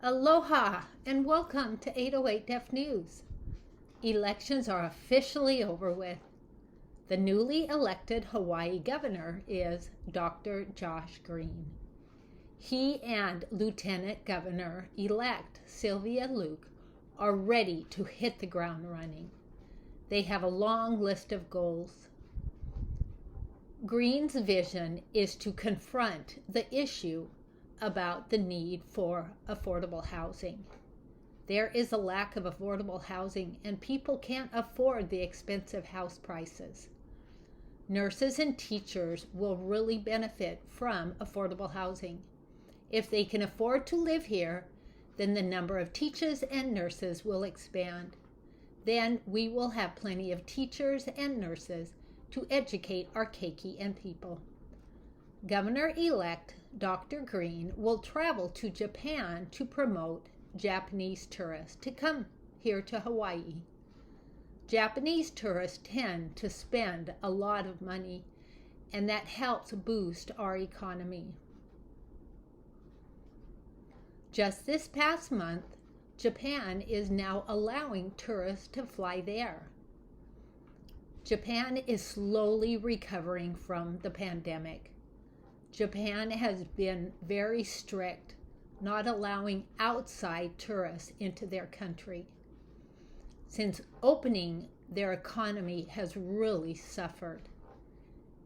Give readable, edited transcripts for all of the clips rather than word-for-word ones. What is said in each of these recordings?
Aloha and welcome to 808 Deaf News. Elections are officially over with. The newly elected Hawaii governor is Dr. Josh Green. He and Lieutenant Governor-elect Sylvia Luke are ready to hit the ground running. They have a long list of goals. Green's vision is to confront the issue about the need for affordable housing. There is a lack of affordable housing and people can't afford the expensive house prices. Nurses and teachers will really benefit from affordable housing. If they can afford to live here, then the number of teachers and nurses will expand. Then we will have plenty of teachers and nurses to educate our keiki and people. Governor-elect Dr. Green will travel to Japan to promote Japanese tourists to come here to Hawaii. Japanese tourists tend to spend a lot of money, and that helps boost our economy. Just this past month, Japan is now allowing tourists to fly there. Japan is slowly recovering from the pandemic. Japan has been very strict, not allowing outside tourists into their country. Since opening, their economy has really suffered.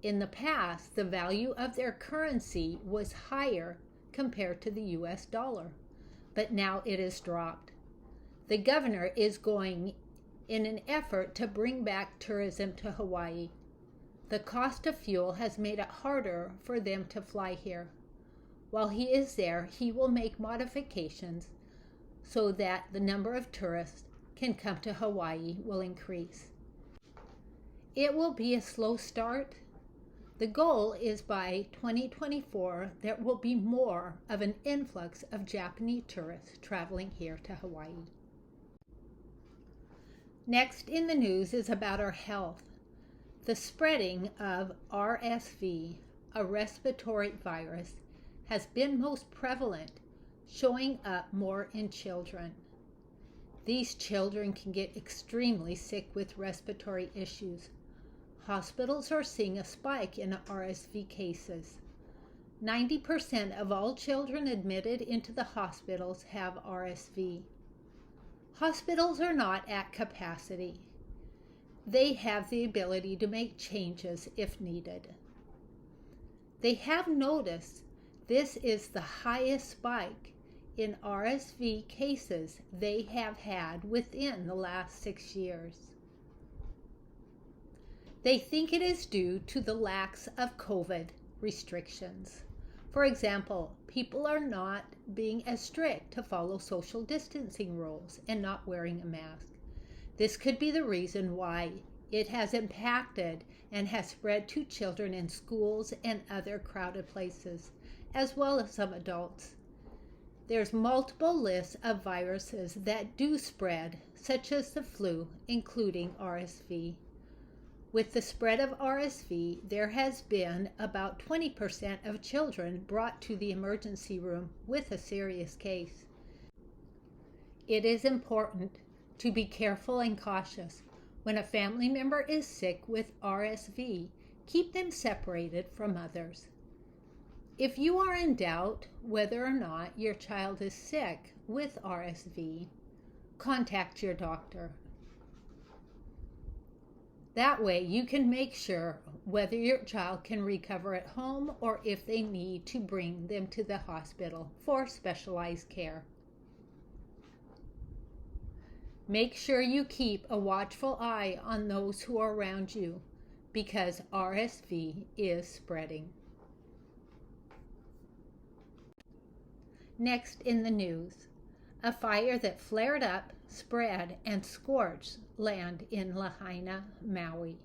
In the past, the value of their currency was higher compared to the US dollar, but now it has dropped. The governor is going in an effort to bring back tourism to Hawaii. The cost of fuel has made it harder for them to fly here. While he is there, he will make modifications so that the number of tourists can come to Hawaii will increase. It will be a slow start. The goal is by 2024 there will be more of an influx of Japanese tourists traveling here to Hawaii. Next in the news is about our health. The spreading of RSV, a respiratory virus, has been most prevalent, showing up more in children. These children can get extremely sick with respiratory issues. Hospitals are seeing a spike in RSV cases. 90% of all children admitted into the hospitals have RSV. Hospitals are not at capacity. They have the ability to make changes if needed. They have noticed this is the highest spike in RSV cases they have had within the last 6 years. They think it is due to the lack of COVID restrictions. For example, people are not being as strict to follow social distancing rules and not wearing a mask. This could be the reason why it has impacted and has spread to children in schools and other crowded places, as well as some adults. There's multiple lists of viruses that do spread, such as the flu, including RSV. With the spread of RSV, there has been about 20% of children brought to the emergency room with a serious case. It is important to be careful and cautious. When a family member is sick with RSV, keep them separated from others. If you are in doubt whether or not your child is sick with RSV, contact your doctor. That way you can make sure whether your child can recover at home or if they need to bring them to the hospital for specialized care. Make sure you keep a watchful eye on those who are around you because RSV is spreading. Next in the news, a fire that flared up, spread, and scorched land in Lahaina, Maui.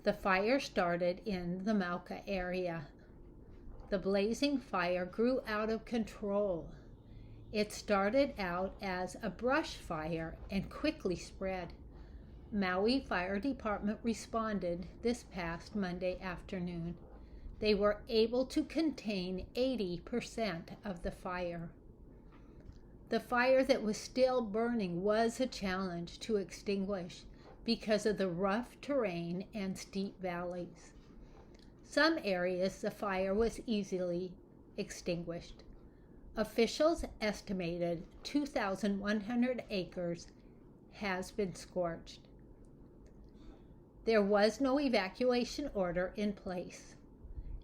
The fire started in the Mauka area. The blazing fire grew out of control. It started out as a brush fire and quickly spread. Maui Fire Department responded this past Monday afternoon. They were able to contain 80% of the fire. The fire that was still burning was a challenge to extinguish because of the rough terrain and steep valleys. Some areas the fire was easily extinguished. Officials estimated 2,100 acres has been scorched. There was no evacuation order in place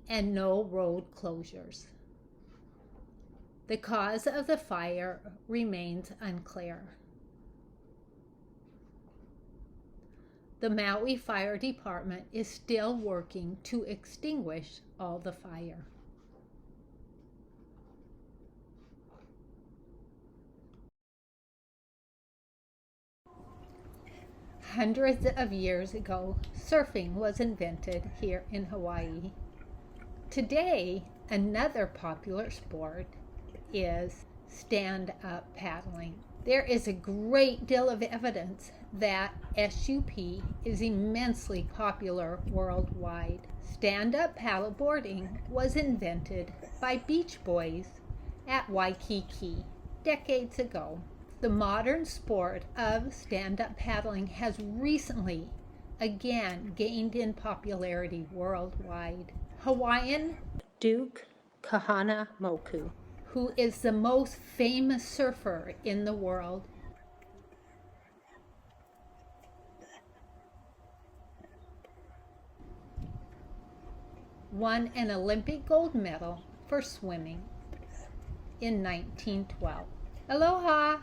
and no road closures. The cause of the fire remains unclear. The Maui Fire Department is still working to extinguish all the fire. Hundreds of years ago, surfing was invented here in Hawaii. Today, another popular sport is stand-up paddling. There is a great deal of evidence that SUP is immensely popular worldwide. Stand-up paddleboarding was invented by beach boys at Waikiki decades ago. The modern sport of stand-up paddling has recently again gained in popularity worldwide. Hawaiian Duke Kahanamoku, who is the most famous surfer in the world, won an Olympic gold medal for swimming in 1912. Aloha!